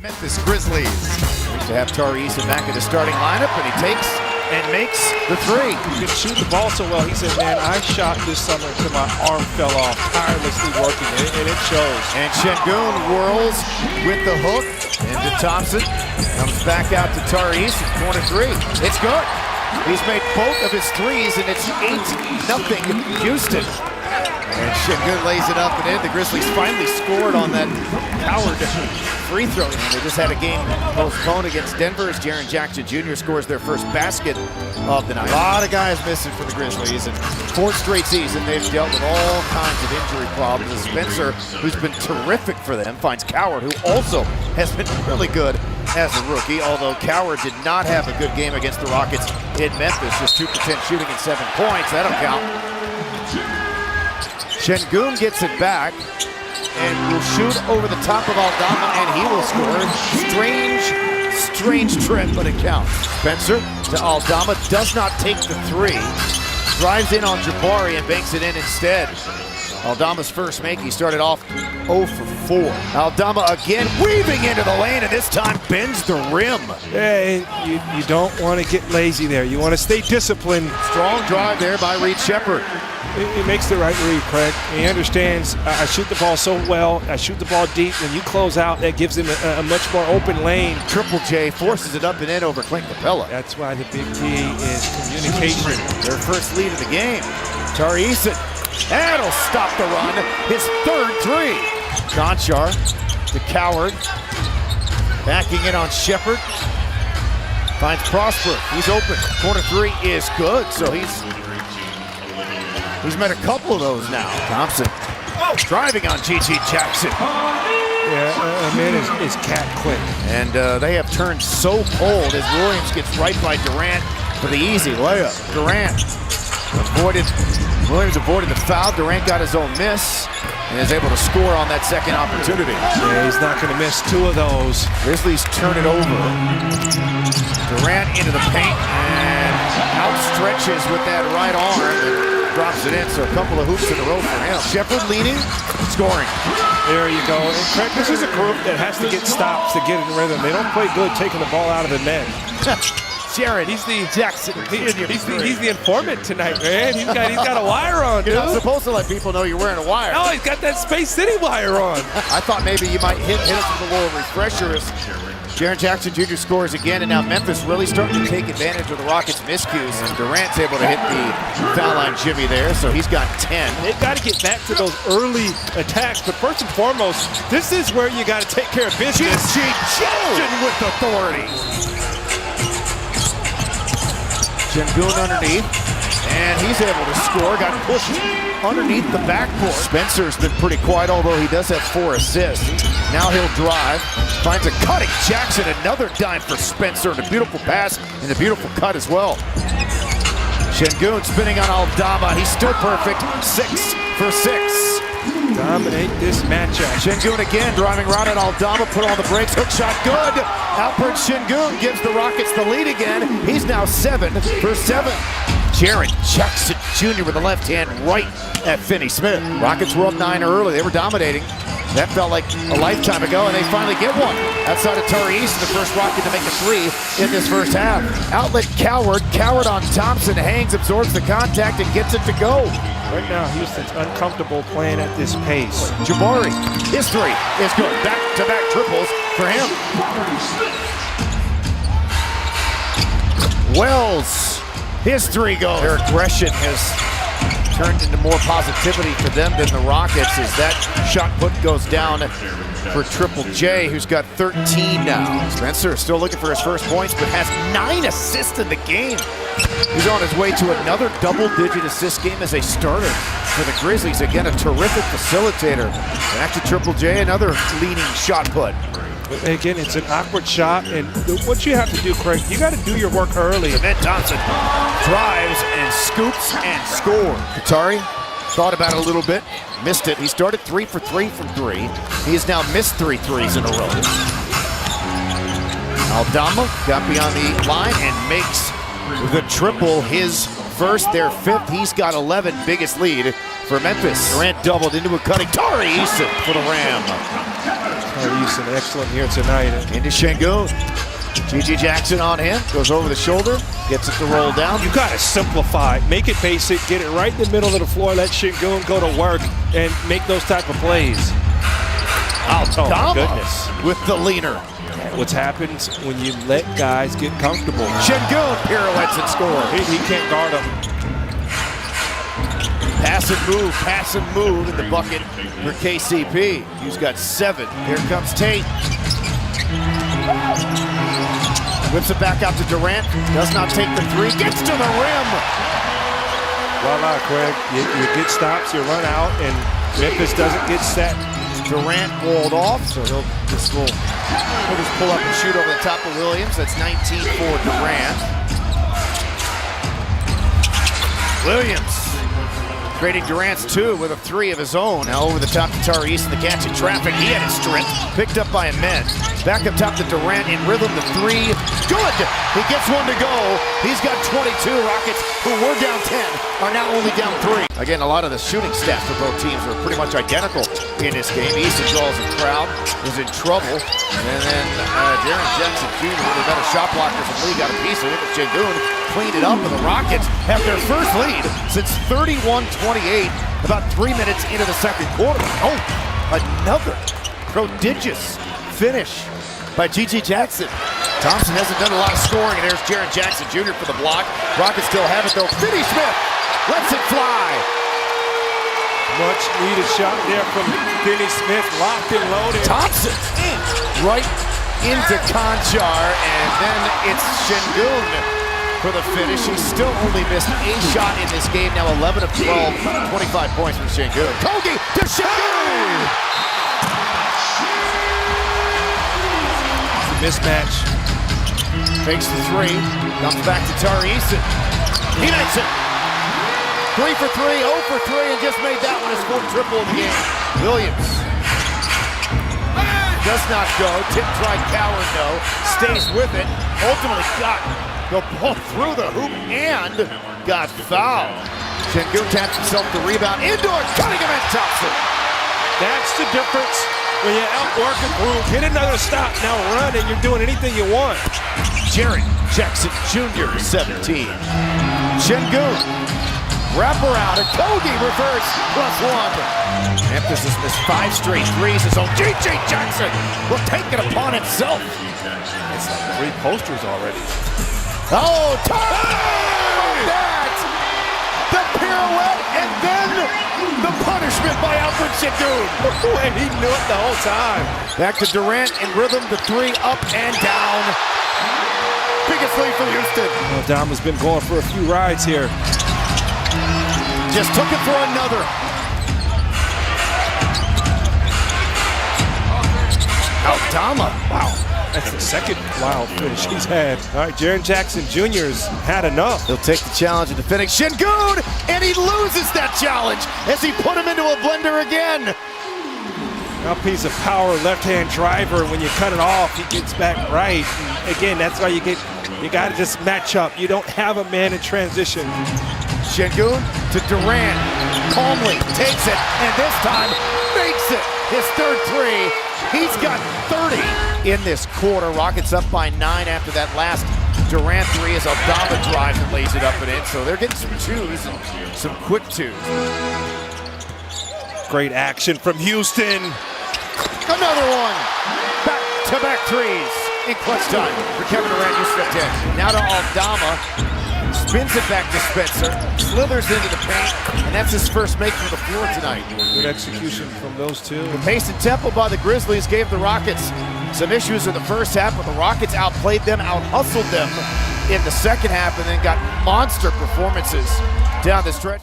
Memphis Grizzlies. Great to have Eason back in the starting lineup, and he takes and makes the three. He can shoot the ball so well. He said, man, I shot this summer until my arm fell off, tirelessly working, and it shows. And Şengün whirls with the hook into Thompson. Comes back out to Eason, corner three. It's good. He's made both of his threes, and it's 8-0 Houston. And Şengün lays it up and in. The Grizzlies finally scored on that Coward free throw. They just had a game postponed against Denver as Jaren Jackson Jr. scores their first basket of the night. A lot of guys missing for the Grizzlies, and fourth straight season they've dealt with all kinds of injury problems. And Spencer, who's been terrific for them, finds Coward, who also has been really good as a rookie, although Coward did not have a good game against the Rockets in Memphis. Just 2 for 10 shooting and 7 points. That'll count. Şengün gets it back and will shoot over the top of Aldama, and he will score. Strange trip, but it counts. Spencer to Aldama, does not take the three. Drives in on Jabari and banks it in instead. Aldama's first make, he started off 0 for 4. Aldama again weaving into the lane, and this time bends the rim. Yeah, you don't want to get lazy there. You want to stay disciplined. Strong drive there by Reed Sheppard. He makes the right read, Craig. He understands I shoot the ball so well. I shoot the ball deep. When you close out, that gives him a much more open lane. Triple J forces it up and in over Clint Capella. That's why the big key is communication. Their first lead of the game. Eason. That'll stop the run. His third three. Conchar to Coward. Backing in on Sheppard. Finds Prosper. He's open. Corner three is good. So he's met a couple of those now. Thompson driving on G.G. Jackson. Yeah, man is cat quick. And they have turned so cold as Williams gets right by Durant for the easy layup. Williams avoided the foul. Durant got his own miss and is able to score on that second opportunity. Yeah, he's not going to miss 2 of those. Grizzlies turn it over. Durant into the paint and outstretches with that right arm and drops it in. So a couple of hoops in a row for him. Sheppard leading, scoring. There you go. And Craig, this is a group that has to get stops to get in rhythm. They don't play good taking the ball out of the net. Jared, he's the Jackson. He's the informant tonight, man. He's got a wire on. You're not supposed to let people know you're wearing a wire. No, he's got that Space City wire on. I thought maybe you might hit us with a little refresher as Jaren Jackson Jr. scores again, and now Memphis really starting to take advantage of the Rockets' miscues. And Durant's able to hit the foul line jimmy there, so he's got 10. They've got to get back to those early attacks, but first and foremost, this is where you got to take care of business. G.G. Jackson with authority. Şengün underneath, and he's able to score. Got pushed underneath the backboard. Spencer's been pretty quiet, although he does have 4 assists. Now he'll drive, finds a cutting Jackson, another dime for Spencer, and a beautiful pass and a beautiful cut as well. Şengün spinning on Aldama. He's still perfect, 6 for 6. Dominate this matchup. Şengün again, driving right at Aldama, put on the brakes, hook shot, good. Alpert Şengün gives the Rockets the lead again. He's now 7 for 7. Jaren Jackson Jr. with the left hand right at Finney-Smith. Rockets were up 9 early, they were dominating. That felt like a lifetime ago, and they finally get one. Outside of Eason, the first Rocket to make a 3 in this first half. Outlet Coward on Thompson, hangs, absorbs the contact, and gets it to go. Right now, Houston's uncomfortable playing at this pace. Jabari, his 3 is good. Back-to-back triples for him. Wells, his 3 goes. Their aggression has turned into more positivity for them than the Rockets as that shot put goes down for Triple J, who's got 13 now. Spencer still looking for his first points, but has 9 assists in the game. He's on his way to another double-digit assist game as a starter for the Grizzlies. Again, a terrific facilitator. Back to Triple J, another leaning shot put. Again, it's an awkward shot, and what you have to do, Craig, you got to do your work early. And then Thompson drives and scoops and scores. Qatari thought about it a little bit, missed it. He started 3 for 3 from 3. He has now missed 3 threes in a row. Aldama got beyond the line and makes the triple, his first, their 5th. He's got 11, biggest lead for Memphis. Durant doubled into a cutting. Eason for the Ram. Tyrese, an excellent here tonight. Into Şengün. G.G. Jackson on him, goes over the shoulder, gets it to roll down. You got to simplify, make it basic, get it right in the middle of the floor, let Şengün go to work and make those type of plays. Oh my goodness. With the leaner. What's happened when you let guys get comfortable. Şengün pirouettes and scores. He can't guard him. Pass and move in the bucket for KCP. He's got 7. Here comes Tate. Whips it back out to Durant. Does not take the 3. Gets to the rim. Voila, Craig. You get stops, you run out, and Memphis doesn't get set. Durant walled off, so he'll just pull up and shoot over the top of Williams. That's 19 for Durant. Williams creating Durant's 2 with a 3 of his own. Now over the top to Tyrese in the catch in traffic. He had it stripped, picked up by Ahmed. Back up top to Durant in rhythm, the 3. Good! He gets one to go. He's got 22. Rockets, who were down 10, are now only down 3. Again, a lot of the shooting stats for both teams are pretty much identical in this game. Easton Gall's in crowd, is in trouble. And then Jaren Jackson Jr., one of the better shot blockers in the league, got a piece of it. Şengün cleaned it up, and the Rockets have their first lead since 31-28, about 3 minutes into the second quarter. Oh, another prodigious finish by G.G. Jackson. Thompson hasn't done a lot of scoring, and there's Jaren Jackson Jr. for the block. Rockets still have it, though. Finney Smith lets it fly. Much needed shot there from Finney Smith, locked and loaded. Thompson right into Conchar, and then it's Şengün for the finish. He's still only missed a shot in this game. Now 11 of 12, 25 points from Şengün. Kogi to Şengün! Mismatch. Takes the 3, comes back to Tyrese. He makes it. 3 for 3, 0 for 3, and just made that one his 4th triple of the game. Williams does not go. Tip tried Coward, though. Stays with it. Ultimately got the ball through the hoop and got fouled. Şengün taps himself the rebound. Indoor, cutting him at Thompson. That's the difference. When you outwork a group, hit another stop, now run, and you're doing anything you want. Jaren Jackson Jr., 17. Şengün, wraparound, a Kogi reverse, +1. Memphis has missed 5 straight threes. His own G.G. Jackson will take it upon himself. It's like 3 posters already. Oh, that! The pirouette, and then the punishment by Alfred Şengün. And he knew it the whole time. Back to Durant in rhythm, the 3 up and down. Biggest lead for Houston. Well, Dama's been going for a few rides here. Just took it for another. Aldama, wow. That's the second wild finish he's had. All right, Jaren Jackson Jr.'s had enough. He'll take the challenge at the finish. Şengün, and he loses that challenge as he put him into a blender again. Now piece of power, left-hand driver. When you cut it off, he gets back right. And again, that's why you got to just match up. You don't have a man in transition. Şengün to Durant, calmly takes it, and this time makes it. His 3rd 3. He's got 30 in this quarter. Rockets up by 9 after that last Durant 3 as Aldama drives and lays it up and in. So they're getting some 2s and some quick 2s. Great action from Houston. Another one. Back-to-back 3s in clutch time for Kevin Durant. Houston up 10. Now to Aldama. Spins it back to Spencer, slithers into the paint, and that's his first make from the floor tonight. Good execution from those 2. The pace and tempo by the Grizzlies gave the Rockets some issues in the first half, but the Rockets outplayed them, out-hustled them in the second half, and then got monster performances down the stretch.